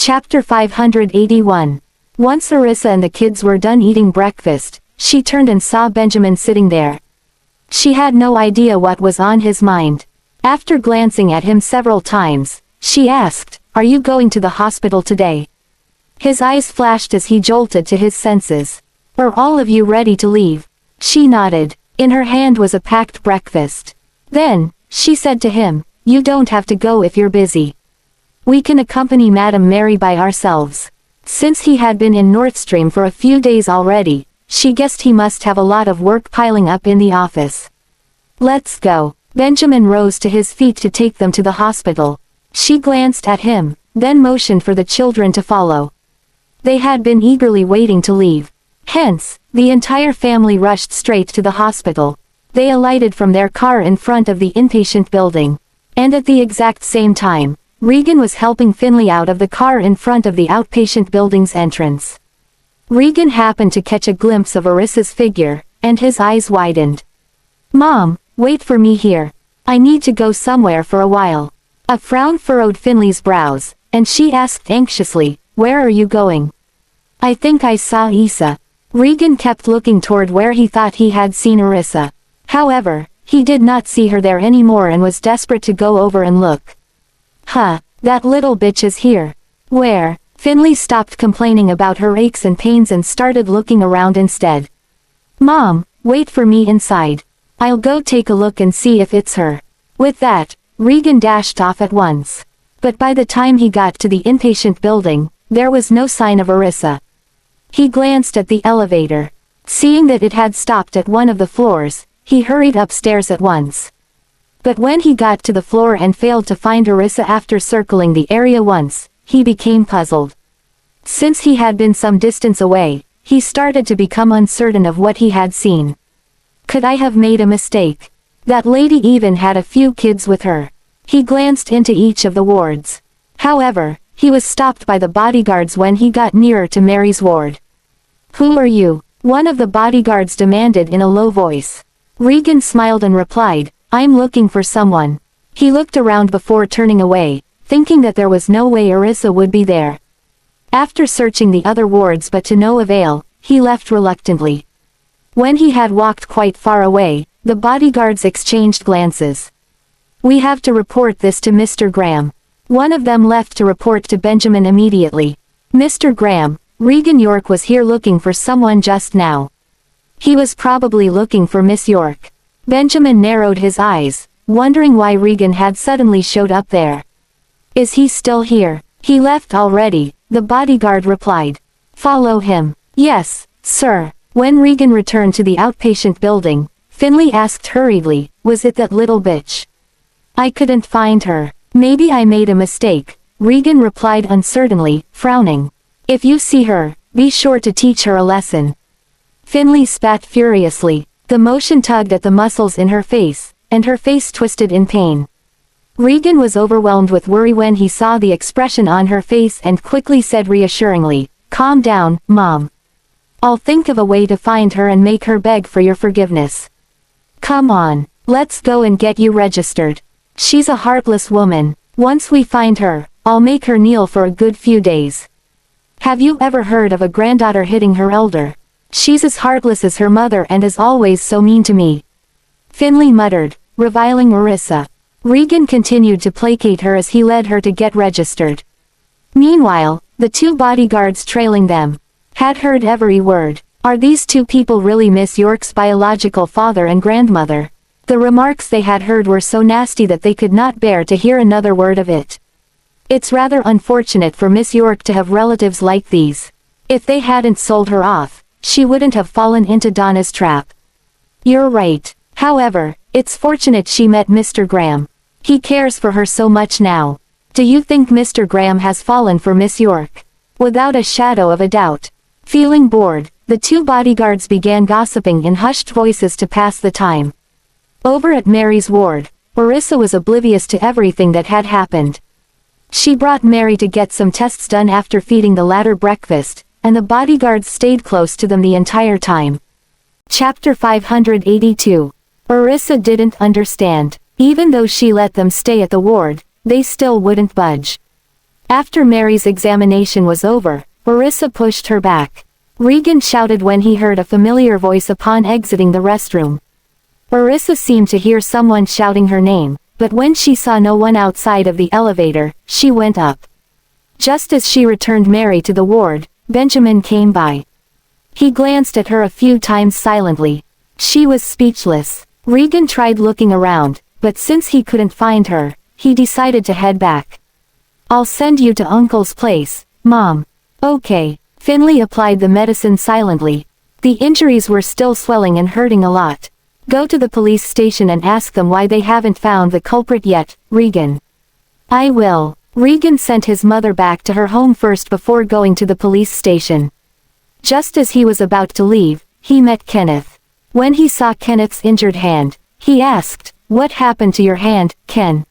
Chapter 581. Once Orissa and the kids were done eating breakfast, she turned and saw Benjamin sitting there. She had no idea what was on his mind. After glancing at him several times, she asked, "Are you going to the hospital today?" His eyes flashed as he jolted to his senses. "Are all of you ready to leave?" She nodded. In her hand was a packed breakfast. Then, she said to him, "You don't have to go if you're busy. We can accompany Madame Mary by ourselves." Since he had been in Northstream for a few days already, she guessed he must have a lot of work piling up in the office. "Let's go." Benjamin rose to his feet to take them to the hospital. She glanced at him, then motioned for the children to follow. They had been eagerly waiting to leave. Hence, the entire family rushed straight to the hospital. They alighted from their car in front of the inpatient building. And at the exact same time, Regan was helping Finley out of the car in front of the outpatient building's entrance. Regan happened to catch a glimpse of Orissa's figure, and his eyes widened. "Mom, wait for me here. I need to go somewhere for a while." A frown furrowed Finley's brows, and she asked anxiously, "Where are you going?" "I think I saw Isa." Regan kept looking toward where he thought he had seen Orissa. However, he did not see her there anymore and was desperate to go over and look. "Huh, that little bitch is here." "Where?" Finley stopped complaining about her aches and pains and started looking around instead. "Mom, wait for me inside. I'll go take a look and see if it's her." With that, Regan dashed off at once. But by the time he got to the inpatient building, there was no sign of Orissa. He glanced at the elevator. Seeing that it had stopped at one of the floors, he hurried upstairs at once. But when he got to the floor and failed to find Orissa after circling the area once, he became puzzled. Since he had been some distance away, he started to become uncertain of what he had seen. Could I have made a mistake? That lady even had a few kids with her. He glanced into each of the wards. However, he was stopped by the bodyguards when he got nearer to Mary's ward. "Who are you?" one of the bodyguards demanded in a low voice. Regan smiled and replied, "I'm looking for someone." He looked around before turning away, thinking that there was no way Orissa would be there. After searching the other wards but to no avail, he left reluctantly. When he had walked quite far away, the bodyguards exchanged glances. "We have to report this to Mr. Graham." One of them left to report to Benjamin immediately. "Mr. Graham, Regan York was here looking for someone just now." He was probably looking for Miss York. Benjamin narrowed his eyes, wondering why Regan had suddenly showed up there. "Is he still here?" "He left already," the bodyguard replied. "Follow him." "Yes, sir." When Regan returned to the outpatient building, Finley asked hurriedly, "Was it that little bitch?" "I couldn't find her. Maybe I made a mistake," Regan replied uncertainly, frowning. "If you see her, be sure to teach her a lesson." Finley spat furiously. The motion tugged at the muscles in her face, and her face twisted in pain. Regan was overwhelmed with worry when he saw the expression on her face and quickly said reassuringly, "Calm down, Mom. I'll think of a way to find her and make her beg for your forgiveness. Come on, let's go and get you registered. She's a heartless woman. Once we find her, I'll make her kneel for a good few days. Have you ever heard of a granddaughter hitting her elder? She's as heartless as her mother and is always so mean to me." Finley muttered, reviling Orissa. Regan continued to placate her as he led her to get registered. Meanwhile, the two bodyguards trailing them had heard every word. Are these two people really Miss York's biological father and grandmother? The remarks they had heard were so nasty that they could not bear to hear another word of it. It's rather unfortunate for Miss York to have relatives like these. If they hadn't sold her off, she wouldn't have fallen into Donna's trap. You're right. However, it's fortunate she met Mr. Graham. He cares for her so much now. Do you think Mr. Graham has fallen for Miss York? Without a shadow of a doubt. Feeling bored, the two bodyguards began gossiping in hushed voices to pass the time. Over at Mary's ward, Orissa was oblivious to everything that had happened. She brought Mary to get some tests done after feeding the latter breakfast, and the bodyguards stayed close to them the entire time. Chapter 582. Orissa didn't understand. Even though she let them stay at the ward, they still wouldn't budge. After Mary's examination was over, Orissa pushed her back. Regan shouted when he heard a familiar voice upon exiting the restroom. Orissa seemed to hear someone shouting her name, but when she saw no one outside of the elevator, she went up. Just as she returned Mary to the ward, Benjamin came by. He glanced at her a few times silently. She was speechless. Regan tried looking around, but since he couldn't find her, he decided to head back. "I'll send you to Uncle's place, Mom." "Okay." Finley applied the medicine silently. The injuries were still swelling and hurting a lot. "Go to the police station and ask them why they haven't found the culprit yet, Regan." "I will." Regan sent his mother back to her home first before going to the police station. Just as he was about to leave, he met Kenneth. When he saw Kenneth's injured hand, he asked, "What happened to your hand, Ken?"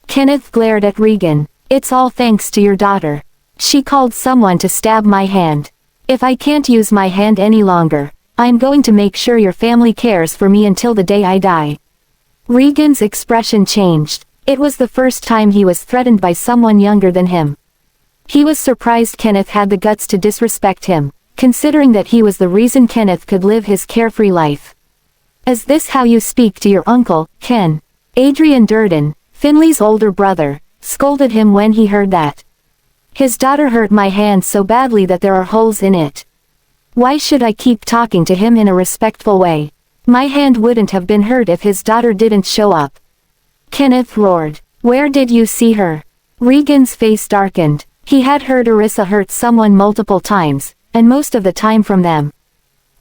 Kenneth glared at Regan. "It's all thanks to your daughter. She called someone to stab my hand. If I can't use my hand any longer, I'm going to make sure your family cares for me until the day I die." Regan's expression changed. It was the first time he was threatened by someone younger than him. He was surprised Kenneth had the guts to disrespect him, considering that he was the reason Kenneth could live his carefree life. "Is this how you speak to your uncle, Ken?" Adrian Durden, Finley's older brother, scolded him when he heard that. "His daughter hurt my hand so badly that there are holes in it. Why should I keep talking to him in a respectful way? My hand wouldn't have been hurt if his daughter didn't show up." Kenneth roared. "Where did you see her?" Regan's face darkened. He had heard Orissa hurt someone multiple times, and most of the time from them.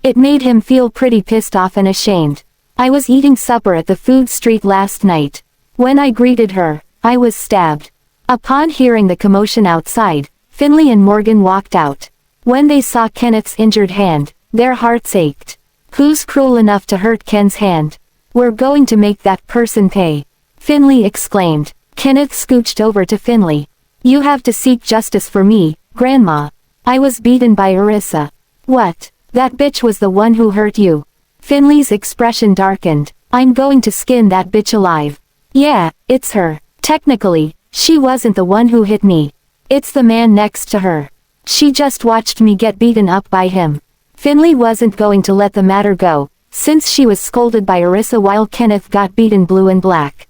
It made him feel pretty pissed off and ashamed. "I was eating supper at the food street last night. When I greeted her, I was stabbed." Upon hearing the commotion outside, Finley and Morgan walked out. When they saw Kenneth's injured hand, their hearts ached. "Who's cruel enough to hurt Ken's hand? We're going to make that person pay," Finley exclaimed. Kenneth scooched over to Finley. "You have to seek justice for me, Grandma. I was beaten by Orissa." "What? That bitch was the one who hurt you?" Finley's expression darkened. "I'm going to skin that bitch alive." "Yeah, it's her. Technically, she wasn't the one who hit me. It's the man next to her. She just watched me get beaten up by him." Finley wasn't going to let the matter go, since she was scolded by Orissa while Kenneth got beaten blue and black.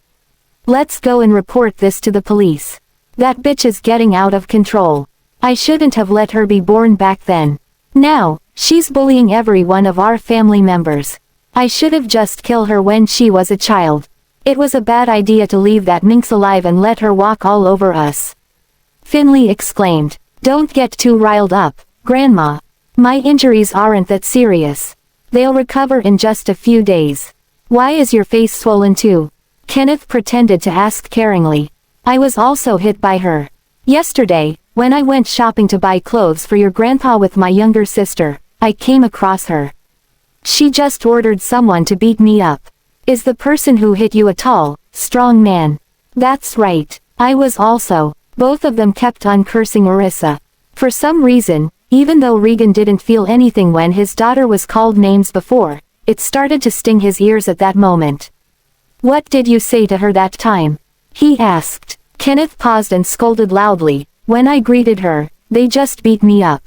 "Let's go and report this to the police. That bitch is getting out of control. I shouldn't have let her be born back then. Now, she's bullying every one of our family members. I should have just killed her when she was a child. It was a bad idea to leave that minx alive and let her walk all over us." Finley exclaimed. "Don't get too riled up, Grandma. My injuries aren't that serious. They'll recover in just a few days." "Why is your face swollen too?" Kenneth pretended to ask caringly. "I was also hit by her. Yesterday, when I went shopping to buy clothes for your grandpa with my younger sister, I came across her. She just ordered someone to beat me up." "Is the person who hit you a tall, strong man?" "That's right. I was also." Both of them kept on cursing Orissa. For some reason, even though Regan didn't feel anything when his daughter was called names before, it started to sting his ears at that moment. "What did you say to her that time?" he asked. Kenneth paused and scolded loudly. "When I greeted her, they just beat me up."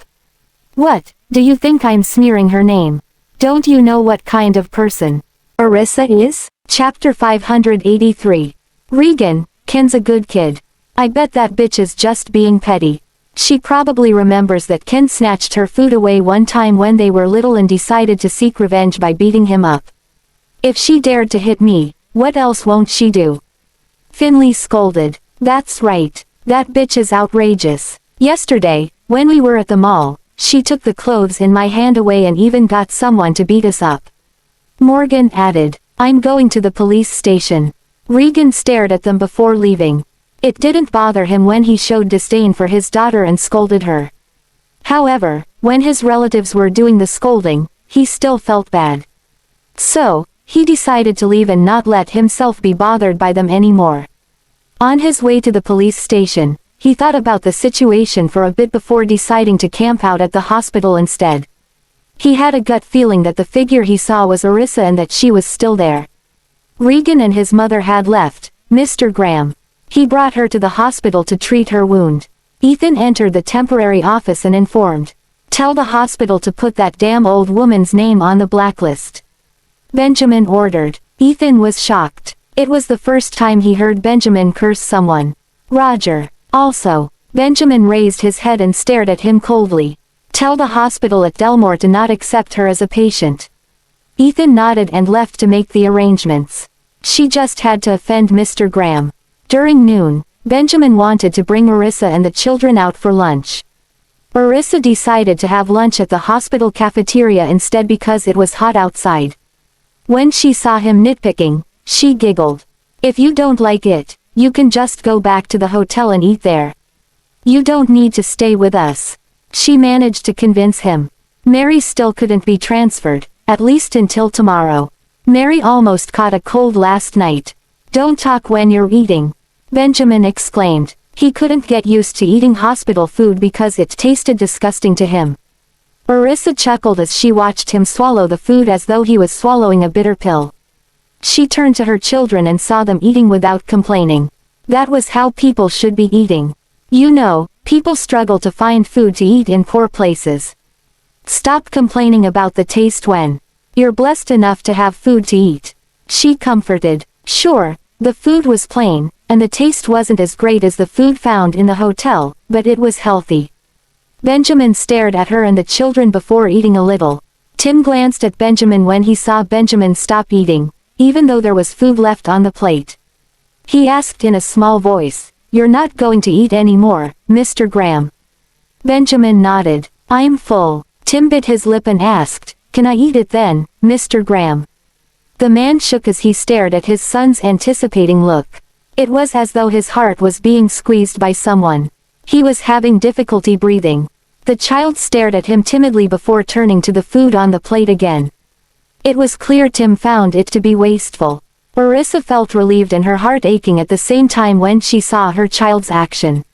"What, do you think I'm smearing her name? Don't you know what kind of person Orissa is?" Chapter 583. Regan, Ken's a good kid. I bet that bitch is just being petty. She probably remembers that Ken snatched her food away one time when they were little and decided to seek revenge by beating him up. If she dared to hit me, what else won't she do? Finley scolded. "That's right. That bitch is outrageous. Yesterday, when we were at the mall, she took the clothes in my hand away and even got someone to beat us up." Morgan added. "I'm going to the police station." Regan stared at them before leaving. It didn't bother him when he showed disdain for his daughter and scolded her. However, when his relatives were doing the scolding, he still felt bad. So, he decided to leave and not let himself be bothered by them anymore. On his way to the police station, he thought about the situation for a bit before deciding to camp out at the hospital instead. He had a gut feeling that the figure he saw was Orissa and that she was still there. Regan and his mother had left, Mr. Graham. He brought her to the hospital to treat her wound. Ethan entered the temporary office and informed. Tell the hospital to put that damn old woman's name on the blacklist. Benjamin ordered. Ethan was shocked. It was the first time he heard Benjamin curse someone. Roger. Also. Benjamin raised his head and stared at him coldly. Tell the hospital at Delmore to not accept her as a patient. Ethan nodded and left to make the arrangements. She just had to offend Mr. Graham. During noon, Benjamin wanted to bring Marissa and the children out for lunch. Marissa decided to have lunch at the hospital cafeteria instead because it was hot outside. When she saw him nitpicking, she giggled. If you don't like it, you can just go back to the hotel and eat there. You don't need to stay with us. She managed to convince him. Mary still couldn't be transferred, at least until tomorrow. Mary almost caught a cold last night. Don't talk when you're eating, Benjamin exclaimed. He couldn't get used to eating hospital food because it tasted disgusting to him. Marissa chuckled as she watched him swallow the food as though he was swallowing a bitter pill. She turned to her children and saw them eating without complaining. That was how people should be eating. You know, people struggle to find food to eat in poor places. Stop complaining about the taste when you're blessed enough to have food to eat. She comforted. Sure, the food was plain, and the taste wasn't as great as the food found in the hotel, but it was healthy. Benjamin stared at her and the children before eating a little. Tim glanced at Benjamin when he saw Benjamin stop eating, even though there was food left on the plate. He asked in a small voice, "You're not going to eat anymore, Mr. Graham?" Benjamin nodded. "I'm full." Tim bit his lip and asked, "Can I eat it then, Mr. Graham?" The man shook as he stared at his son's anticipating look. It was as though his heart was being squeezed by someone. He was having difficulty breathing. The child stared at him timidly before turning to the food on the plate again. It was clear Tim found it to be wasteful. Marissa felt relieved and her heart aching at the same time when she saw her child's action.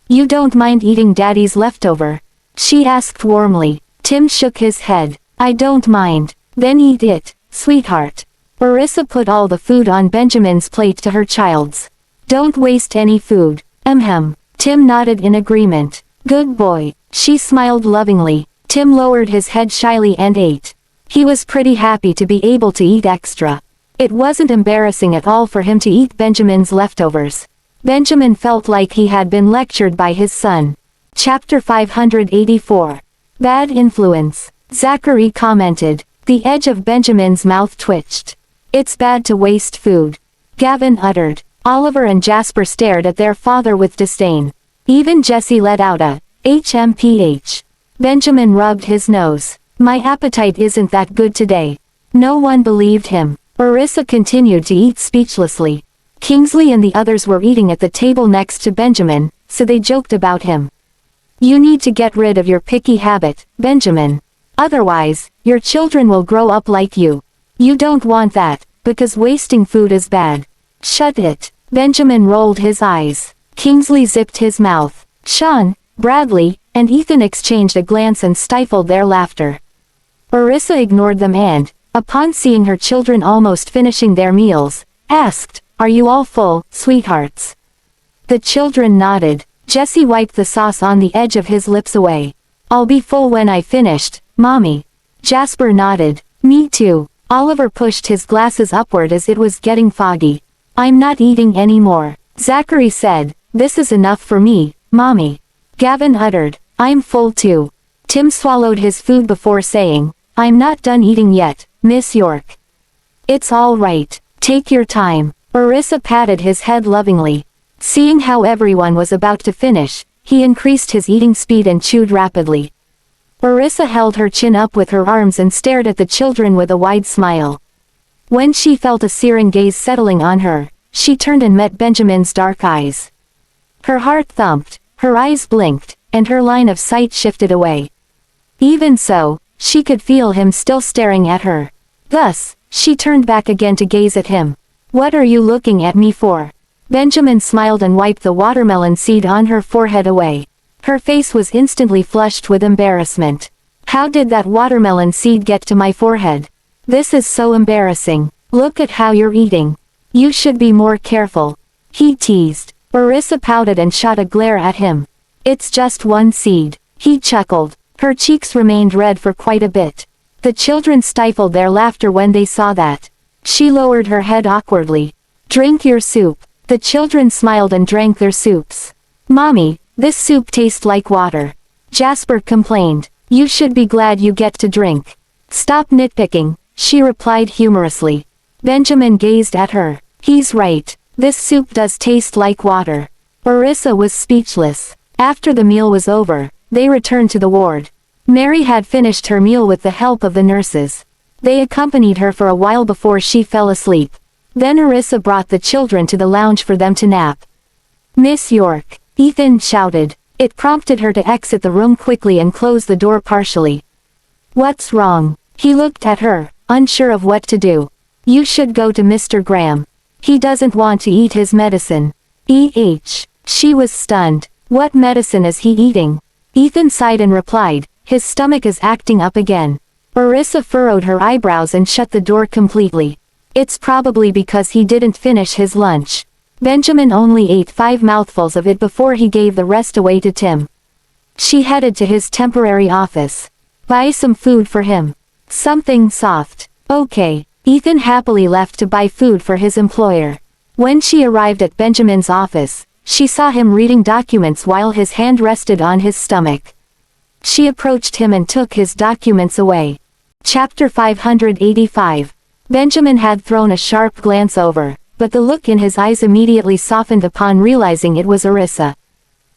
"You don't mind eating Daddy's leftover?" she asked warmly. Tim shook his head. "I don't mind." "Then eat it, sweetheart." Marissa put all the food on Benjamin's plate to her child's. "Don't waste any food." Ahem. Tim nodded in agreement. "Good boy." She smiled lovingly. Tim lowered his head shyly and ate. He was pretty happy to be able to eat extra. It wasn't embarrassing at all for him to eat Benjamin's leftovers. Benjamin felt like he had been lectured by his son. Chapter 584. Bad Influence. Zachary commented. The edge of Benjamin's mouth twitched. "It's bad to waste food," Gavin uttered. Oliver and Jasper stared at their father with disdain. Even Jesse let out a HMPH. Benjamin rubbed his nose. "My appetite isn't that good today." No one believed him. Marissa continued to eat speechlessly. Kingsley and the others were eating at the table next to Benjamin, so they joked about him. "You need to get rid of your picky habit, Benjamin. Otherwise, your children will grow up like you. You don't want that, because wasting food is bad." "Shut it." Benjamin rolled his eyes. Kingsley zipped his mouth. Sean, Bradley, and Ethan exchanged a glance and stifled their laughter. Marissa ignored them and, upon seeing her children almost finishing their meals, asked, "Are you all full, sweethearts?" The children nodded. Jesse wiped the sauce on the edge of his lips away. "I'll be full when I finished, Mommy." Jasper nodded. "Me too." Oliver pushed his glasses upward as it was getting foggy. "I'm not eating anymore." Zachary said, "This is enough for me, Mommy." Gavin uttered, "I'm full too." Tim swallowed his food before saying, "I'm not done eating yet, Miss York." "It's all right. Take your time." Marissa patted his head lovingly. Seeing how everyone was about to finish, he increased his eating speed and chewed rapidly. Marissa held her chin up with her arms and stared at the children with a wide smile. When she felt a searing gaze settling on her, she turned and met Benjamin's dark eyes. Her heart thumped, her eyes blinked, and her line of sight shifted away. Even so, she could feel him still staring at her. Thus, she turned back again to gaze at him. "What are you looking at me for?" Benjamin smiled and wiped the watermelon seed on her forehead away. Her face was instantly flushed with embarrassment. "How did that watermelon seed get to my forehead? This is so embarrassing. Look at how you're eating. You should be more careful," he teased. Marissa pouted and shot a glare at him. It's just one seed, he chuckled. Her cheeks remained red for quite a bit. The children stifled their laughter when they saw that. She lowered her head awkwardly. Drink your soup. The children smiled and drank their soups. Mommy, this soup tastes like water. Jasper complained. You should be glad you get to drink. Stop nitpicking, she replied humorously. Benjamin gazed at her. He's right. This soup does taste like water. Orissa was speechless. After the meal was over, they returned to the ward. Mary had finished her meal with the help of the nurses. They accompanied her for a while before she fell asleep. Then Orissa brought the children to the lounge for them to nap. Miss York, Ethan shouted. It prompted her to exit the room quickly and close the door partially. What's wrong? He looked at her, unsure of what to do. You should go to Mr. Graham. He doesn't want to eat his medicine. She was stunned. What medicine is he eating? Ethan sighed and replied, his stomach is acting up again. Orissa furrowed her eyebrows and shut the door completely. It's probably because he didn't finish his lunch. Benjamin only ate 5 mouthfuls of it before he gave the rest away to Tim. She headed to his temporary office. Buy some food for him. Something soft. Okay. Ethan happily left to buy food for his employer. When she arrived at Benjamin's office, she saw him reading documents while his hand rested on his stomach. She approached him and took his documents away. Chapter 585. Benjamin had thrown a sharp glance over, but the look in his eyes immediately softened upon realizing it was Orissa.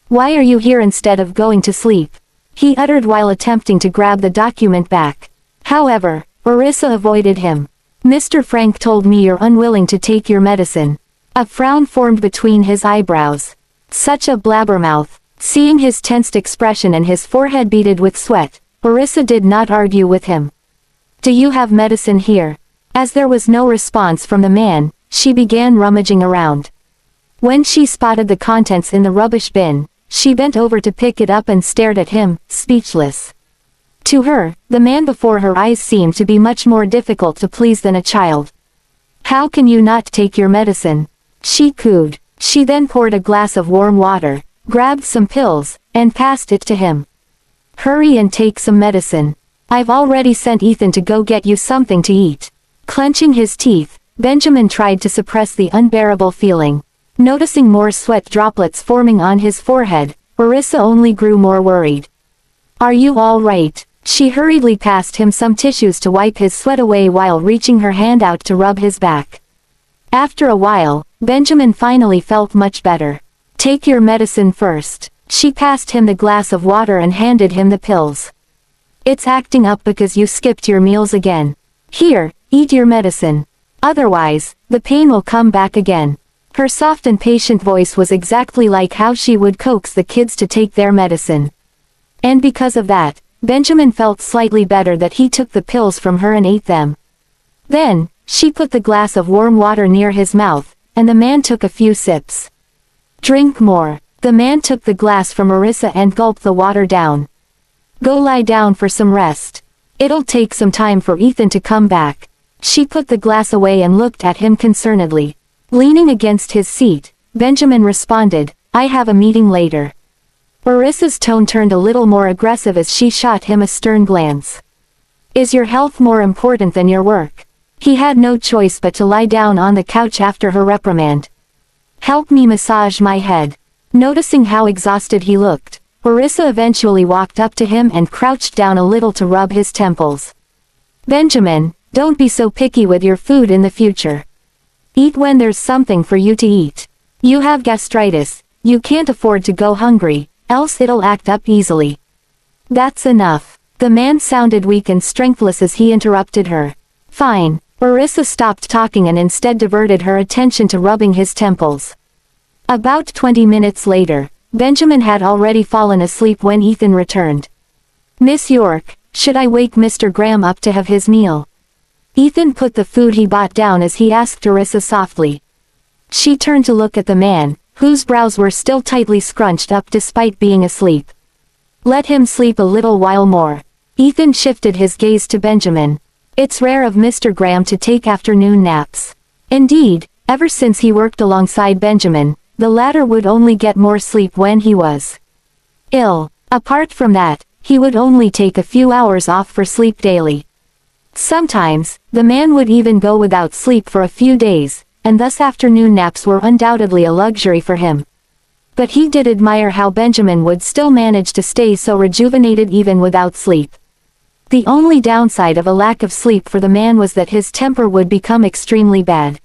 Why are you here instead of going to sleep? He uttered while attempting to grab the document back. However, Orissa avoided him. Mr. Frank told me you're unwilling to take your medicine. A frown formed between his eyebrows. Such a blabbermouth. Seeing his tensed expression and his forehead beaded with sweat, Orissa did not argue with him. Do you have medicine here? As there was no response from the man, she began rummaging around. When she spotted the contents in the rubbish bin, she bent over to pick it up and stared at him, speechless. To her, the man before her eyes seemed to be much more difficult to please than a child. How can you not take your medicine? She cooed. She then poured a glass of warm water, grabbed some pills, and passed it to him. Hurry and take some medicine. I've already sent Ethan to go get you something to eat. Clenching his teeth, Benjamin tried to suppress the unbearable feeling. Noticing more sweat droplets forming on his forehead, Orissa only grew more worried. Are you all right? She hurriedly passed him some tissues to wipe his sweat away while reaching her hand out to rub his back. After a while, Benjamin finally felt much better. Take your medicine first. She passed him the glass of water and handed him the pills. It's acting up because you skipped your meals again. Here, eat your medicine. Otherwise, the pain will come back again. Her soft and patient voice was exactly like how she would coax the kids to take their medicine. And because of that, Benjamin felt slightly better that he took the pills from her and ate them. Then, she put the glass of warm water near his mouth, and the man took a few sips. Drink more. The man took the glass from Orissa and gulped the water down. Go lie down for some rest. It'll take some time for Ethan to come back. She put the glass away and looked at him concernedly. Leaning against his seat, Benjamin responded, I have a meeting later. Orissa's tone turned a little more aggressive as she shot him a stern glance. Is your health more important than your work? He had no choice but to lie down on the couch after her reprimand. Help me massage my head. Noticing how exhausted he looked, Orissa eventually walked up to him and crouched down a little to rub his temples. Benjamin, don't be so picky with your food in the future. Eat when there's something for you to eat. You have gastritis, you can't afford to go hungry, else it'll act up easily. That's enough. The man sounded weak and strengthless as he interrupted her. Fine. Orissa stopped talking and instead diverted her attention to rubbing his temples. About 20 minutes later, Benjamin had already fallen asleep when Ethan returned. Miss York, should I wake Mr. Graham up to have his meal? Ethan put the food he bought down as he asked Orissa softly. She turned to look at the man, whose brows were still tightly scrunched up despite being asleep. Let him sleep a little while more. Ethan shifted his gaze to Benjamin. It's rare of Mr. Graham to take afternoon naps. Indeed, ever since he worked alongside Benjamin, the latter would only get more sleep when he was ill. Apart from that, he would only take a few hours off for sleep daily. Sometimes, the man would even go without sleep for a few days, and thus afternoon naps were undoubtedly a luxury for him. But he did admire how Benjamin would still manage to stay so rejuvenated even without sleep. The only downside of a lack of sleep for the man was that his temper would become extremely bad.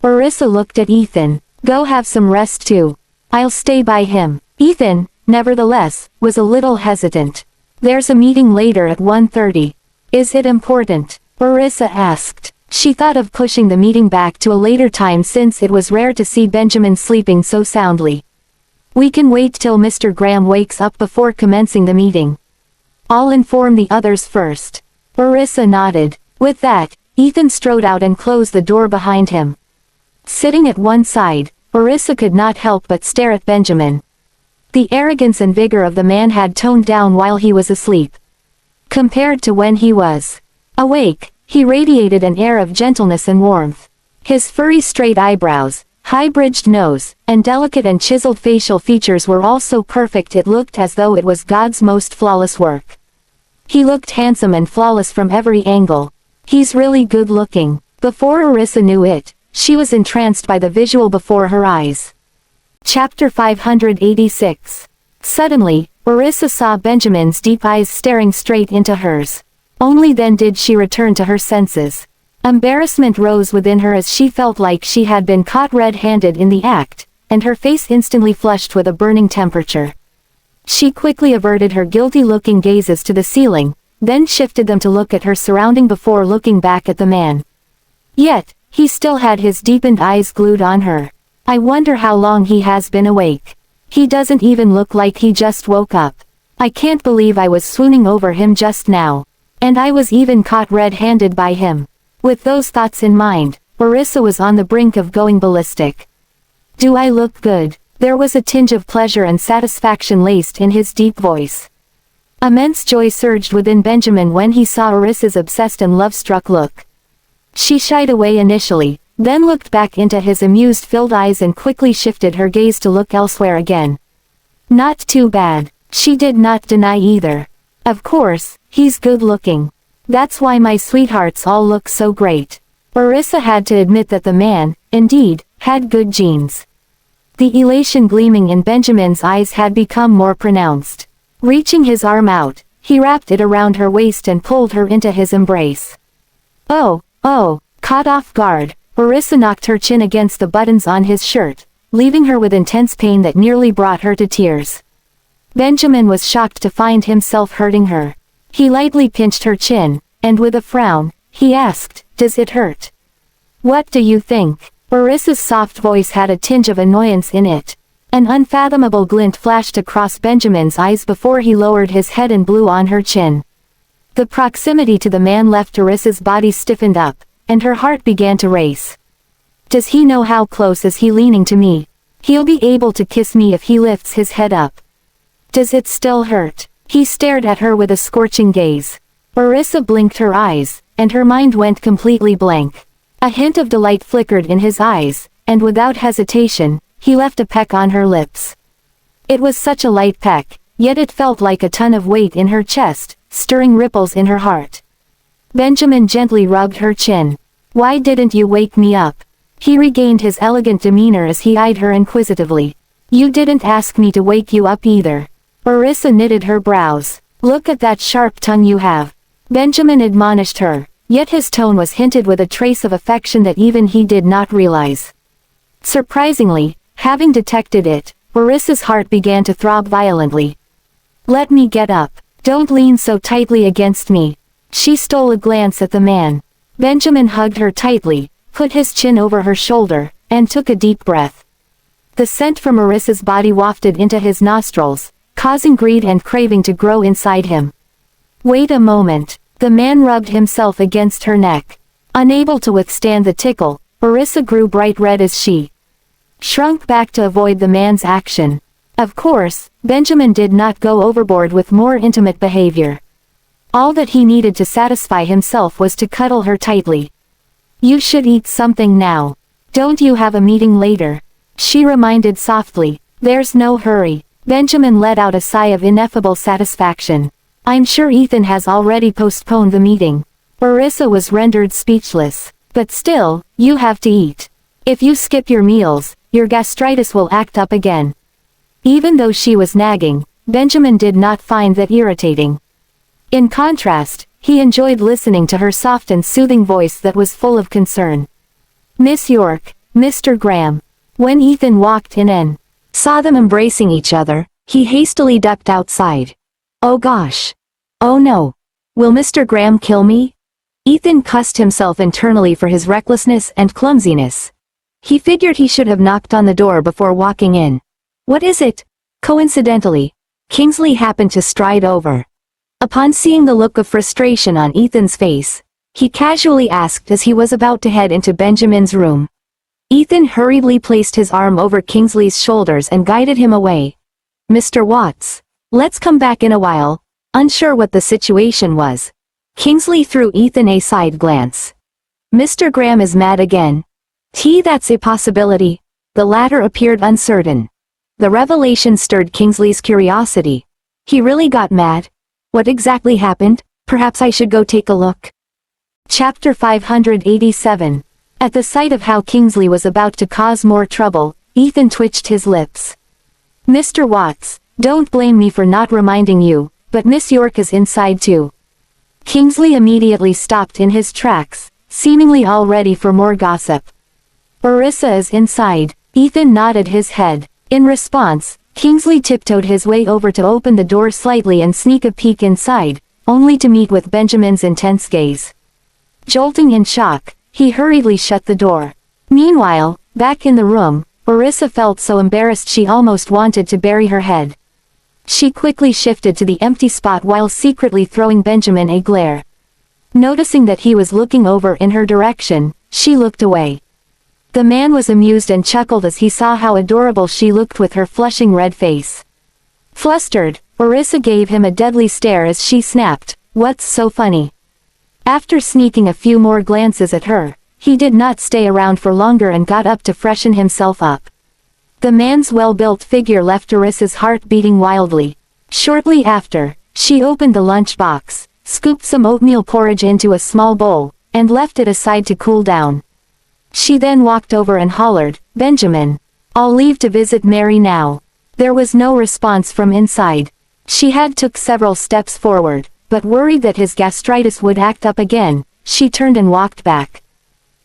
Orissa looked at Ethan. Go have some rest too. I'll stay by him. Ethan, nevertheless, was a little hesitant. There's a meeting later at 1:30. Is it important? Orissa asked. She thought of pushing the meeting back to a later time since it was rare to see Benjamin sleeping so soundly. We can wait till Mr. Graham wakes up before commencing the meeting. I'll inform the others first. Orissa nodded. With that, Ethan strode out and closed the door behind him. Sitting at one side, Orissa could not help but stare at Benjamin. The arrogance and vigor of the man had toned down while he was asleep. Compared to when he was awake, he radiated an air of gentleness and warmth. His furry straight eyebrows, high-bridged nose, and delicate and chiseled facial features were all so perfect it looked as though it was God's most flawless work. He looked handsome and flawless from every angle. He's really good-looking. Before Orissa knew it, she was entranced by the visual before her eyes. Chapter 586. Suddenly, Orissa saw Benjamin's deep eyes staring straight into hers. Only then did she return to her senses. Embarrassment rose within her as she felt like she had been caught red-handed in the act, and her face instantly flushed with a burning temperature. She quickly averted her guilty-looking gazes to the ceiling, then shifted them to look at her surrounding before looking back at the man. Yet, he still had his deepened eyes glued on her. I wonder how long he has been awake. He doesn't even look like he just woke up. I can't believe I was swooning over him just now. And I was even caught red-handed by him. With those thoughts in mind, Orissa was on the brink of going ballistic. Do I look good? There was a tinge of pleasure and satisfaction laced in his deep voice. Immense joy surged within Benjamin when he saw Orissa's obsessed and love-struck look. She shied away initially, then looked back into his amused-filled eyes and quickly shifted her gaze to look elsewhere again. Not too bad. She did not deny either. Of course, he's good-looking. That's why my sweethearts all look so great. Orissa had to admit that the man, indeed, had good genes. The elation gleaming in Benjamin's eyes had become more pronounced. Reaching his arm out, he wrapped it around her waist and pulled her into his embrace. Oh, caught off guard, Orissa knocked her chin against the buttons on his shirt, leaving her with intense pain that nearly brought her to tears. Benjamin was shocked to find himself hurting her. He lightly pinched her chin, and with a frown, he asked, "Does it hurt?" "What do you think?" Orissa's soft voice had a tinge of annoyance in it. An unfathomable glint flashed across Benjamin's eyes before he lowered his head and blew on her chin. The proximity to the man left Orissa's body stiffened up, and her heart began to race. Does he know how close is he leaning to me? He'll be able to kiss me if he lifts his head up. Does it still hurt? He stared at her with a scorching gaze. Orissa blinked her eyes, and her mind went completely blank. A hint of delight flickered in his eyes, and without hesitation, he left a peck on her lips. It was such a light peck, yet it felt like a ton of weight in her chest, stirring ripples in her heart. Benjamin gently rubbed her chin. "Why didn't you wake me up?" He regained his elegant demeanor as he eyed her inquisitively. "You didn't ask me to wake you up either." Orissa knitted her brows. "Look at that sharp tongue you have." Benjamin admonished her, yet his tone was hinted with a trace of affection that even he did not realize. Surprisingly, having detected it, Orissa's heart began to throb violently. "Let me get up. Don't lean so tightly against me." She stole a glance at the man. Benjamin hugged her tightly, put his chin over her shoulder, and took a deep breath. The scent from Orissa's body wafted into his nostrils, causing greed and craving to grow inside him. "Wait a moment." The man rubbed himself against her neck. Unable to withstand the tickle, Orissa grew bright red as she shrunk back to avoid the man's action. Of course, Benjamin did not go overboard with more intimate behavior. All that he needed to satisfy himself was to cuddle her tightly. "You should eat something now. Don't you have a meeting later?" She reminded softly. "There's no hurry." Benjamin let out a sigh of ineffable satisfaction. I'm sure Ethan has already postponed the meeting. Orissa was rendered speechless. But still, you have to eat. If you skip your meals, your gastritis will act up again. Even though she was nagging, Benjamin did not find that irritating. In contrast, he enjoyed listening to her soft and soothing voice that was full of concern. Miss York, Mr. Graham. When Ethan walked in and saw them embracing each other, he hastily ducked outside. Oh gosh. Oh no. Will Mr. Graham kill me? Ethan cussed himself internally for his recklessness and clumsiness. He figured he should have knocked on the door before walking in. What is it? Coincidentally, Kingsley happened to stride over. Upon seeing the look of frustration on Ethan's face, he casually asked as he was about to head into Benjamin's room. Ethan hurriedly placed his arm over Kingsley's shoulders and guided him away. Mr. Watts, let's come back in a while. Unsure what the situation was, Kingsley threw Ethan a side glance. Mr. Graham is mad again. That's a possibility. The latter appeared uncertain. The revelation stirred Kingsley's curiosity. He really got mad? What exactly happened? Perhaps I should go take a look. Chapter 587. At the sight of how Kingsley was about to cause more trouble, Ethan twitched his lips. Mr. Watts, don't blame me for not reminding you, but Miss York is inside too. Kingsley immediately stopped in his tracks, seemingly all ready for more gossip. Orissa is inside. Ethan nodded his head. In response, Kingsley tiptoed his way over to open the door slightly and sneak a peek inside, only to meet with Benjamin's intense gaze. Jolting in shock, he hurriedly shut the door. Meanwhile, back in the room, Orissa felt so embarrassed she almost wanted to bury her head. She quickly shifted to the empty spot while secretly throwing Benjamin a glare. Noticing that he was looking over in her direction, she looked away. The man was amused and chuckled as he saw how adorable she looked with her flushing red face. Flustered, Orissa gave him a deadly stare as she snapped, "What's so funny?" After sneaking a few more glances at her, he did not stay around for longer and got up to freshen himself up. The man's well-built figure left Orissa's heart beating wildly. Shortly after, she opened the lunchbox, scooped some oatmeal porridge into a small bowl, and left it aside to cool down. She then walked over and hollered, "Benjamin, I'll leave to visit Mary now." There was no response from inside. She had took several steps forward, but worried that his gastritis would act up again, she turned and walked back.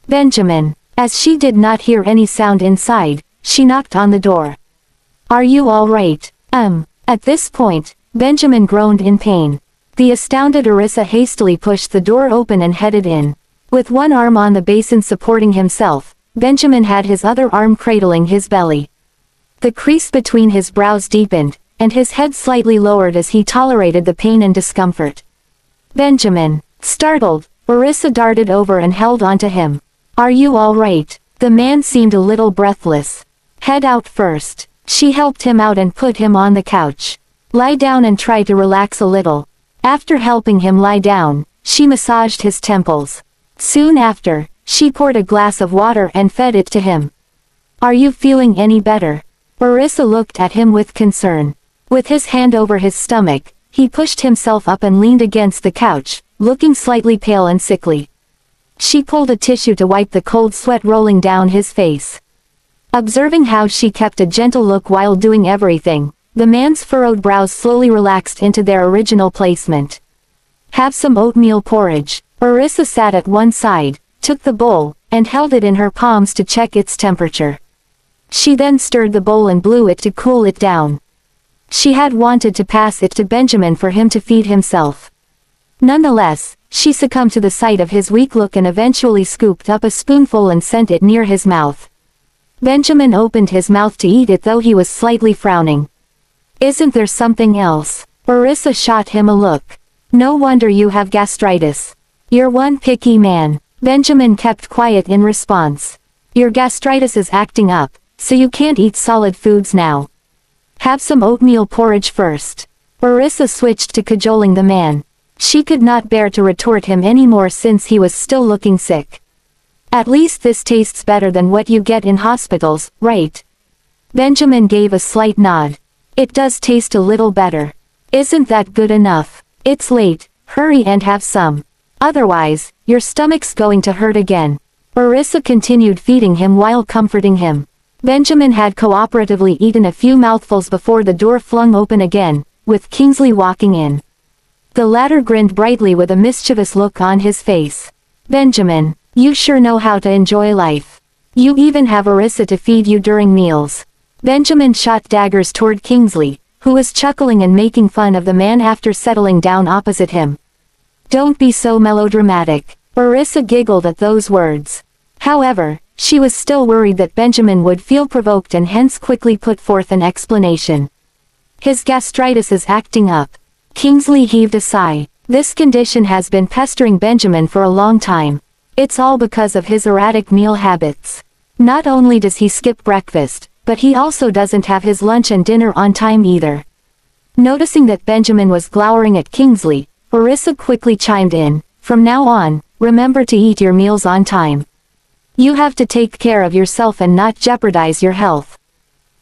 Benjamin. As she did not hear any sound inside, she knocked on the door. "Are you all right?" At this point, Benjamin groaned in pain. The astounded Orissa hastily pushed the door open and headed in. With one arm on the basin supporting himself, Benjamin had his other arm cradling his belly. The crease between his brows deepened, and his head slightly lowered as he tolerated the pain and discomfort. Benjamin. Startled, Orissa darted over and held onto him. "Are you all right?" The man seemed a little breathless. "Head out first." She helped him out and put him on the couch. "Lie down and try to relax a little." After helping him lie down, she massaged his temples. Soon after, she poured a glass of water and fed it to him. "Are you feeling any better?" Orissa looked at him with concern. With his hand over his stomach, he pushed himself up and leaned against the couch, looking slightly pale and sickly. She pulled a tissue to wipe the cold sweat rolling down his face. Observing how she kept a gentle look while doing everything, the man's furrowed brows slowly relaxed into their original placement. "Have some oatmeal porridge." Orissa sat at one side, took the bowl, and held it in her palms to check its temperature. She then stirred the bowl and blew it to cool it down. She had wanted to pass it to Benjamin for him to feed himself. Nonetheless, she succumbed to the sight of his weak look and eventually scooped up a spoonful and sent it near his mouth. Benjamin opened his mouth to eat it though he was slightly frowning. "Isn't there something else?" Orissa shot him a look. "No wonder you have gastritis. You're one picky man." Benjamin kept quiet in response. "Your gastritis is acting up, so you can't eat solid foods now. Have some oatmeal porridge first." Orissa switched to cajoling the man. She could not bear to retort him anymore since he was still looking sick. "At least this tastes better than what you get in hospitals, right?" Benjamin gave a slight nod. It does taste a little better. Isn't that good enough? It's late, hurry and have some. Otherwise, your stomach's going to hurt again. Orissa continued feeding him while comforting him. Benjamin had cooperatively eaten a few mouthfuls before the door flung open again, with Kingsley walking in. The latter grinned brightly with a mischievous look on his face. Benjamin, you sure know how to enjoy life. You even have Orissa to feed you during meals. Benjamin shot daggers toward Kingsley, who was chuckling and making fun of the man after settling down opposite him. Don't be so melodramatic. Orissa giggled at those words. However, she was still worried that Benjamin would feel provoked and hence quickly put forth an explanation. His gastritis is acting up. Kingsley heaved a sigh. This condition has been pestering Benjamin for a long time. It's all because of his erratic meal habits. Not only does he skip breakfast, but he also doesn't have his lunch and dinner on time either. Noticing that Benjamin was glowering at Kingsley, Orissa quickly chimed in, "From now on, remember to eat your meals on time. You have to take care of yourself and not jeopardize your health.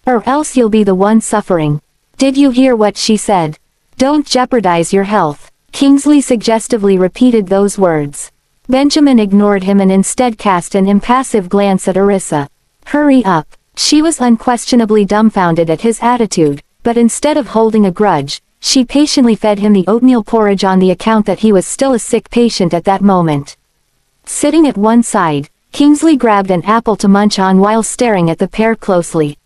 Or else you'll be the one suffering." Did you hear what she said? Don't jeopardize your health. Kingsley suggestively repeated those words. Benjamin ignored him and instead cast an impassive glance at Orissa. Hurry up. She was unquestionably dumbfounded at his attitude, but instead of holding a grudge, she patiently fed him the oatmeal porridge on the account that he was still a sick patient at that moment. Sitting at one side, Kingsley grabbed an apple to munch on while staring at the pair closely.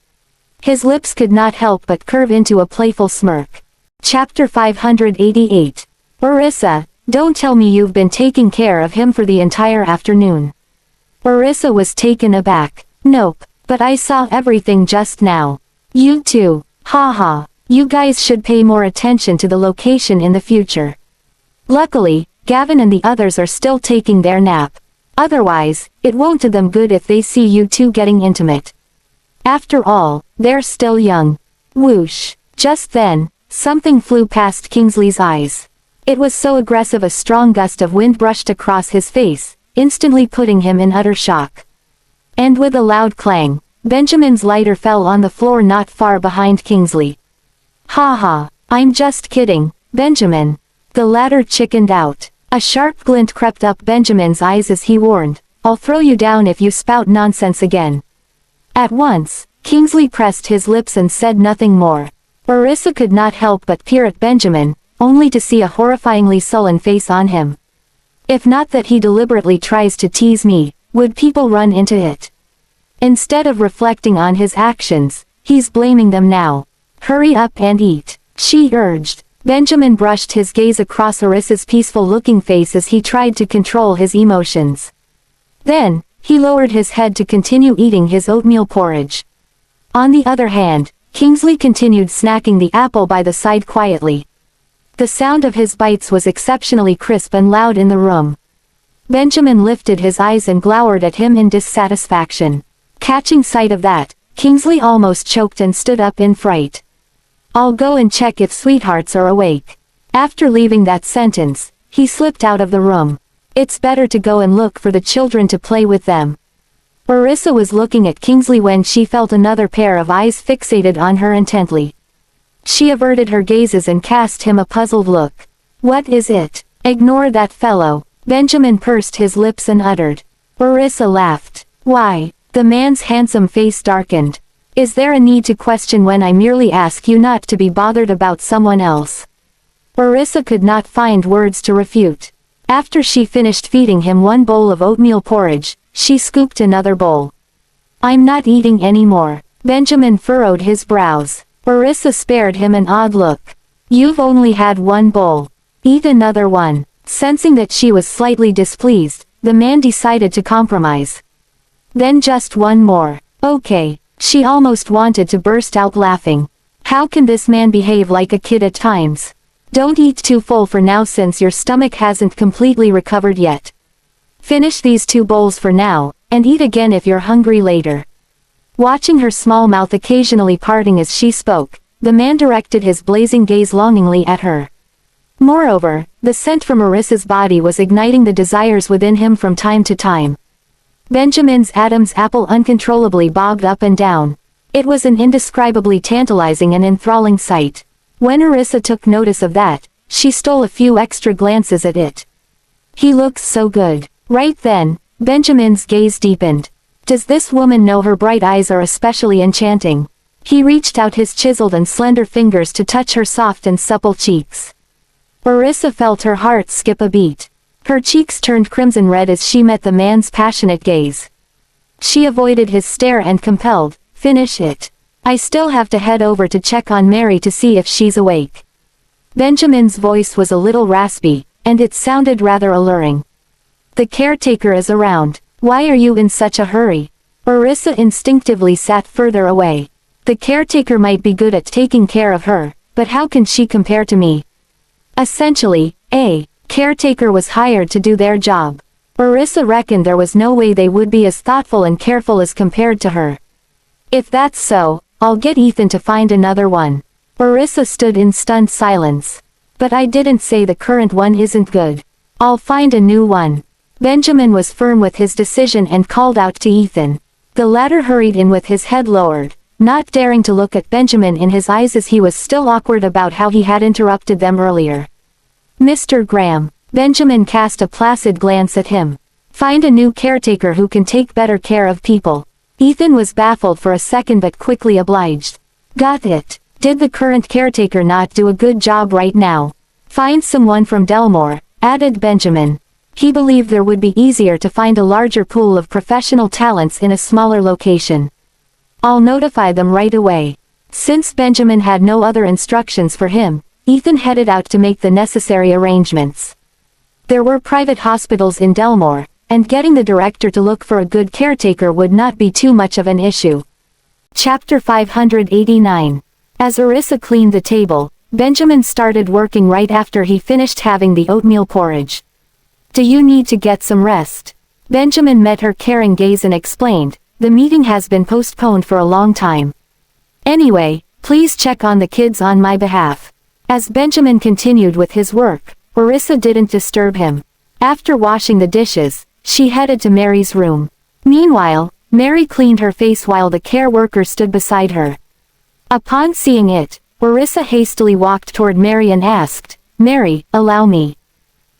His lips could not help but curve into a playful smirk. Chapter 588. Orissa, don't tell me you've been taking care of him for the entire afternoon. Orissa was taken aback. Nope, but I saw everything just now. You too. Ha ha. You guys should pay more attention to the location in the future. Luckily, Gavin and the others are still taking their nap. Otherwise, it won't do them good if they see you two getting intimate. After all, they're still young. Whoosh. Just then, something flew past Kingsley's eyes. It was so aggressive a strong gust of wind brushed across his face, instantly putting him in utter shock. And with a loud clang, Benjamin's lighter fell on the floor not far behind Kingsley. Ha ha, I'm just kidding, Benjamin. The latter chickened out. A sharp glint crept up Benjamin's eyes as he warned, I'll throw you down if you spout nonsense again. At once, Kingsley pressed his lips and said nothing more. Orissa could not help but peer at Benjamin, only to see a horrifyingly sullen face on him. If not that he deliberately tries to tease me, would people run into it? Instead of reflecting on his actions, he's blaming them now. Hurry up and eat, she urged. Benjamin brushed his gaze across Orissa's peaceful-looking face as he tried to control his emotions. Then, he lowered his head to continue eating his oatmeal porridge. On the other hand, Kingsley continued snacking the apple by the side quietly. The sound of his bites was exceptionally crisp and loud in the room. Benjamin lifted his eyes and glowered at him in dissatisfaction. Catching sight of that, Kingsley almost choked and stood up in fright. I'll go and check if sweethearts are awake. After leaving that sentence, he slipped out of the room. It's better to go and look for the children to play with them. Orissa was looking at Kingsley when she felt another pair of eyes fixated on her intently. She averted her gazes and cast him a puzzled look. What is it? Ignore that fellow. Benjamin pursed his lips and uttered. Orissa laughed. Why? The man's handsome face darkened. Is there a need to question when I merely ask you not to be bothered about someone else? Orissa could not find words to refute. After she finished feeding him one bowl of oatmeal porridge, she scooped another bowl. I'm not eating anymore. Benjamin furrowed his brows. Orissa spared him an odd look. You've only had one bowl. Eat another one. Sensing that she was slightly displeased, the man decided to compromise. Then just one more. Okay. She almost wanted to burst out laughing. How can this man behave like a kid at times? Don't eat too full for now since your stomach hasn't completely recovered yet. Finish these 2 bowls for now, and eat again if you're hungry later. Watching her small mouth occasionally parting as she spoke, the man directed his blazing gaze longingly at her. Moreover, the scent from Orissa's body was igniting the desires within him from time to time. Benjamin's Adam's apple uncontrollably bobbed up and down. It was an indescribably tantalizing and enthralling sight. When Arissa took notice of that, she stole a few extra glances at it. He looks so good. Right then, Benjamin's gaze deepened. Does this woman know her bright eyes are especially enchanting? He reached out his chiseled and slender fingers to touch her soft and supple cheeks. Arissa felt her heart skip a beat. Her cheeks turned crimson red as she met the man's passionate gaze. She avoided his stare and compelled, "Finish it. I still have to head over to check on Mary to see if she's awake." Benjamin's voice was a little raspy, and it sounded rather alluring. "The caretaker is around. Why are you in such a hurry?" Arissa instinctively sat further away. The caretaker might be good at taking care of her, but how can she compare to me? Essentially, a caretaker was hired to do their job. Arissa reckoned there was no way they would be as thoughtful and careful as compared to her. "If that's so, I'll get Ethan to find another one." Arissa stood in stunned silence. "But I didn't say the current one isn't good. I'll find a new one." Benjamin was firm with his decision and called out to Ethan. The latter hurried in with his head lowered, not daring to look at Benjamin in his eyes as he was still awkward about how he had interrupted them earlier. "Mr. Graham." Benjamin cast a placid glance at him. "Find a new caretaker who can take better care of people." Ethan was baffled for a second but quickly obliged. "Got it. Did the current caretaker not do a good job right now?" "Find someone from Delmore," added Benjamin. He believed there would be easier to find a larger pool of professional talents in a smaller location. "I'll notify them right away." Since Benjamin had no other instructions for him, Ethan headed out to make the necessary arrangements. There were private hospitals in Delmore, and getting the director to look for a good caretaker would not be too much of an issue. Chapter 589. As Arissa cleaned the table, Benjamin started working right after he finished having the oatmeal porridge. "Do you need to get some rest?" Benjamin met her caring gaze and explained, "The meeting has been postponed for a long time. Anyway, please check on the kids on my behalf." As Benjamin continued with his work, Arissa didn't disturb him. After washing the dishes, she headed to Mary's room. Meanwhile, Mary cleaned her face while the care worker stood beside her. Upon seeing it, Arissa hastily walked toward Mary and asked, "Mary, allow me.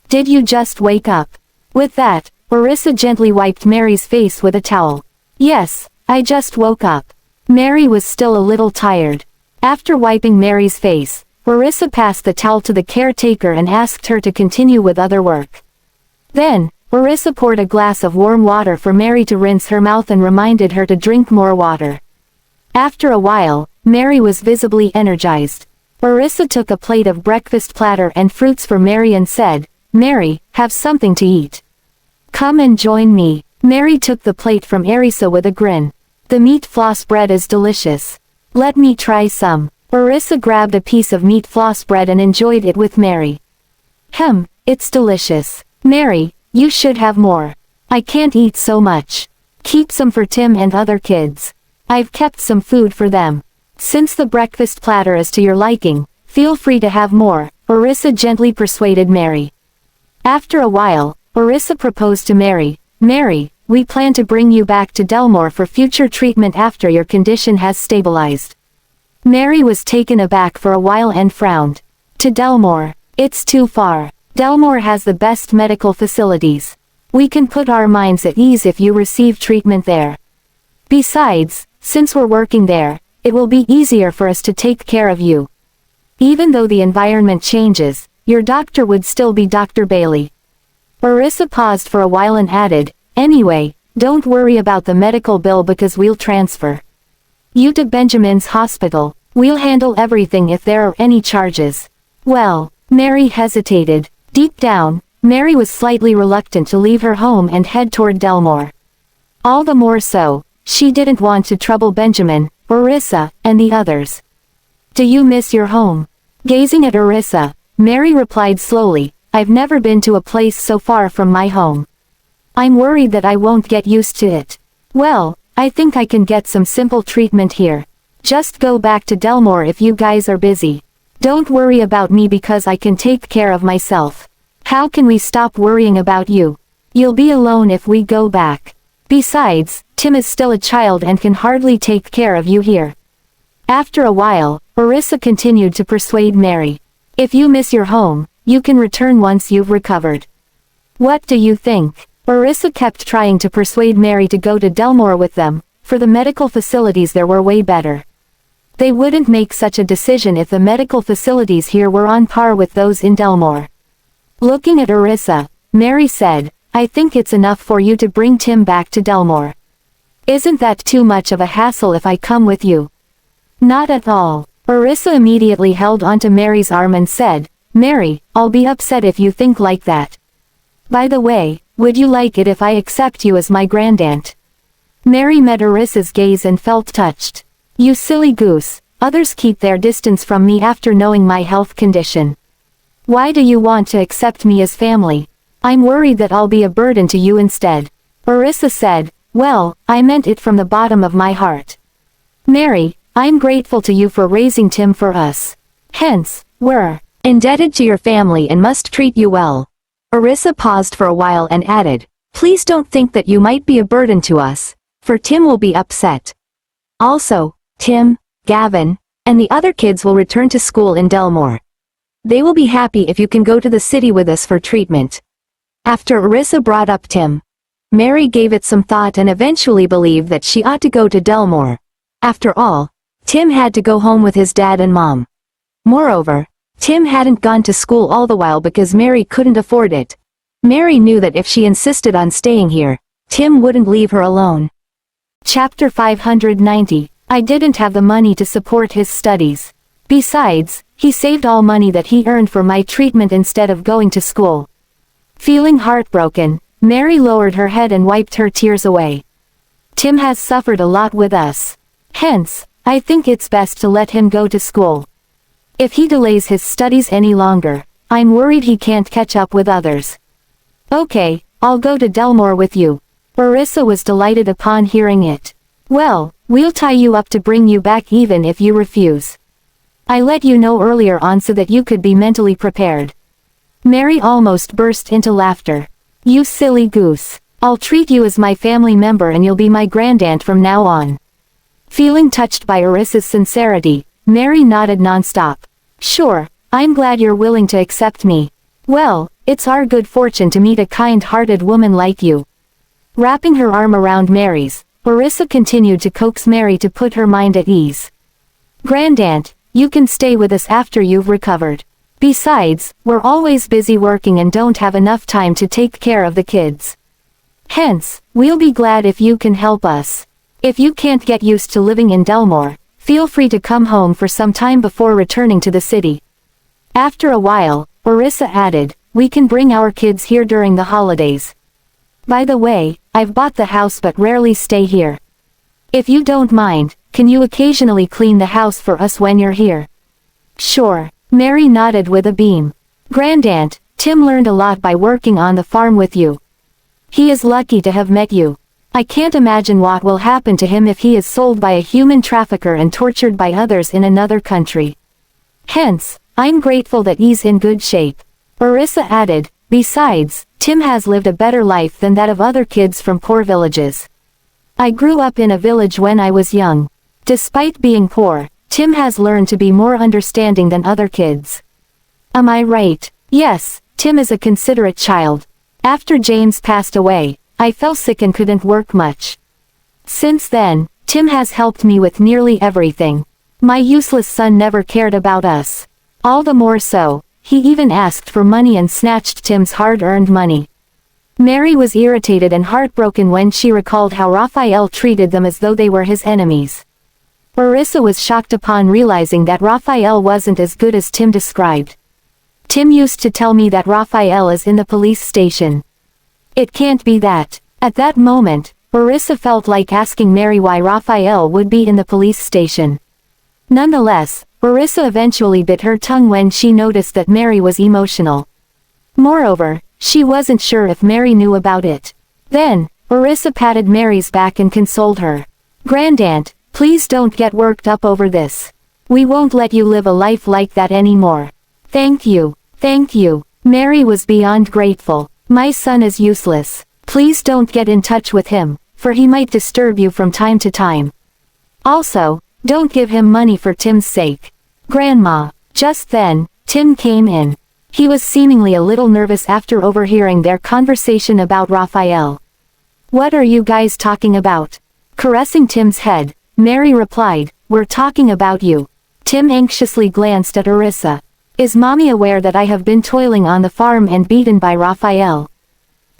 Did you just wake up?" With that, Arissa gently wiped Mary's face with a towel. "Yes, I just woke up." Mary was still a little tired. After wiping Mary's face, Arissa passed the towel to the caretaker and asked her to continue with other work. Then, Arissa poured a glass of warm water for Mary to rinse her mouth and reminded her to drink more water. After a while, Mary was visibly energized. Arissa took a plate of breakfast platter and fruits for Mary and said, "Mary, have something to eat. Come and join me." Mary took the plate from Arissa with a grin. "The meat floss bread is delicious. Let me try some." Arissa grabbed a piece of meat floss bread and enjoyed it with Mary. It's delicious. Mary, you should have more. I can't eat so much. Keep some for Tim and other kids. I've kept some food for them. Since the breakfast platter is to your liking, feel free to have more," Arissa gently persuaded Mary. After a while, Arissa proposed to Mary, "Mary, we plan to bring you back to Delmore for future treatment after your condition has stabilized." Mary was taken aback for a while and frowned. "To Delmore? It's too far. Delmore has the best medical facilities. We can put our minds at ease if you receive treatment there. Besides, since we're working there, it will be easier for us to take care of you. Even though the environment changes, your doctor would still be Dr. Bailey." Arissa paused for a while and added, "Anyway, don't worry about the medical bill because we'll transfer you to Benjamin's hospital. We'll handle everything if there are any charges." "Well," Mary hesitated. Deep down, Mary was slightly reluctant to leave her home and head toward Delmore. All the more so, she didn't want to trouble Benjamin, Arissa, and the others. "Do you miss your home?" Gazing at Arissa, Mary replied slowly, "I've never been to a place so far from my home. I'm worried that I won't get used to it." "Well, I think I can get some simple treatment here. Just go back to Delmore if you guys are busy. Don't worry about me because I can take care of myself. How can we stop worrying about you? You'll be alone if we go back." Besides, Tim is still a child and can hardly take care of you here. After a while, Orissa continued to persuade Mary. If you miss your home, you can return once you've recovered. What do you think? Orissa kept trying to persuade Mary to go to Delmore with them, for the medical facilities there were way better. They wouldn't make such a decision if the medical facilities here were on par with those in Delmore. Looking at Orissa, Mary said, I think it's enough for you to bring Tim back to Delmore. Isn't that too much of a hassle if I come with you? Not at all. Orissa immediately held onto Mary's arm and said, Mary, I'll be upset if you think like that. By the way, would you like it if I accept you as my grandaunt? Mary met Orissa's gaze and felt touched. You silly goose, others keep their distance from me after knowing my health condition. Why do you want to accept me as family? I'm worried that I'll be a burden to you instead. Orissa said, well, I meant it from the bottom of my heart. Mary, I'm grateful to you for raising Tim for us. Hence, we're indebted to your family and must treat you well. Orissa paused for a while and added, please don't think that you might be a burden to us, for Tim will be upset. Also, Tim, Gavin, and the other kids will return to school in Delmore. They will be happy if you can go to the city with us for treatment. After Orissa brought up Tim, Mary gave it some thought and eventually believed that she ought to go to Delmore. After all, Tim had to go home with his dad and mom. Moreover, Tim hadn't gone to school all the while because Mary couldn't afford it. Mary knew that if she insisted on staying here, Tim wouldn't leave her alone. Chapter 590. I didn't have the money to support his studies. Besides, he saved all money that he earned for my treatment instead of going to school. Feeling heartbroken, Mary lowered her head and wiped her tears away. Tim has suffered a lot with us. Hence, I think it's best to let him go to school. If he delays his studies any longer, I'm worried he can't catch up with others. Okay, I'll go to Delmore with you. Orissa was delighted upon hearing it. Well, we'll tie you up to bring you back even if you refuse. I let you know earlier on so that you could be mentally prepared. Mary almost burst into laughter. You silly goose. I'll treat you as my family member and you'll be my grandaunt from now on. Feeling touched by Orissa's sincerity, Mary nodded nonstop. Sure, I'm glad you're willing to accept me. Well, it's our good fortune to meet a kind-hearted woman like you. Wrapping her arm around Mary's, Orissa continued to coax Mary to put her mind at ease. Grandaunt, you can stay with us after you've recovered. Besides, we're always busy working and don't have enough time to take care of the kids. Hence, we'll be glad if you can help us. If you can't get used to living in Delmore, feel free to come home for some time before returning to the city. After a while, Orissa added, we can bring our kids here during the holidays. By the way, I've bought the house but rarely stay here. If you don't mind, can you occasionally clean the house for us when you're here? Sure, Mary nodded with a beam. Grandaunt, Tim learned a lot by working on the farm with you. He is lucky to have met you. I can't imagine what will happen to him if he is sold by a human trafficker and tortured by others in another country. Hence, I'm grateful that he's in good shape. Orissa added, besides, Tim has lived a better life than that of other kids from poor villages. I grew up in a village when I was young. Despite being poor, Tim has learned to be more understanding than other kids. Am I right? Yes, Tim is a considerate child. After James passed away, I fell sick and couldn't work much. Since then, Tim has helped me with nearly everything. My useless son never cared about us. All the more so, he even asked for money and snatched Tim's hard-earned money. Mary was irritated and heartbroken when she recalled how Raphael treated them as though they were his enemies. Orissa was shocked upon realizing that Raphael wasn't as good as Tim described. Tim used to tell me that Raphael is in the police station. It can't be that. At that moment, Orissa felt like asking Mary why Raphael would be in the police station. Nonetheless, Orissa eventually bit her tongue when she noticed that Mary was emotional. Moreover, she wasn't sure if Mary knew about it. Then, Orissa patted Mary's back and consoled her. Grandaunt, please don't get worked up over this. We won't let you live a life like that anymore. Thank you. Thank you. Mary was beyond grateful. My son is useless. Please don't get in touch with him. for he might disturb you from time to time. Also, don't give him money for Tim's sake. Grandma. Just then, Tim came in. He was seemingly a little nervous after overhearing their conversation about Raphael. What are you guys talking about? Caressing Tim's head, Mary replied, we're talking about you. Tim anxiously glanced at Arissa. Is mommy aware that I have been toiling on the farm and beaten by Raphael?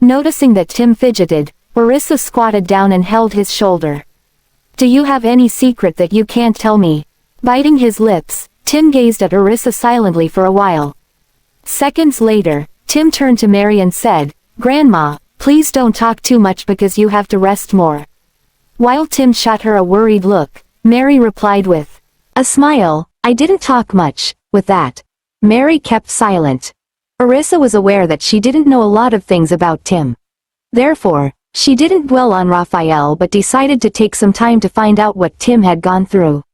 Noticing that Tim fidgeted, Arissa squatted down and held his shoulder. Do you have any secret that you can't tell me? Biting his lips, Tim gazed at Arissa silently for a while. Seconds later, Tim turned to Mary and said, Grandma, please don't talk too much because you have to rest more. While Tim shot her a worried look, Mary replied with a smile, I didn't talk much. With that, Mary kept silent. Arissa was aware that she didn't know a lot of things about Tim. Therefore, she didn't dwell on Raphael but decided to take some time to find out what Tim had gone through.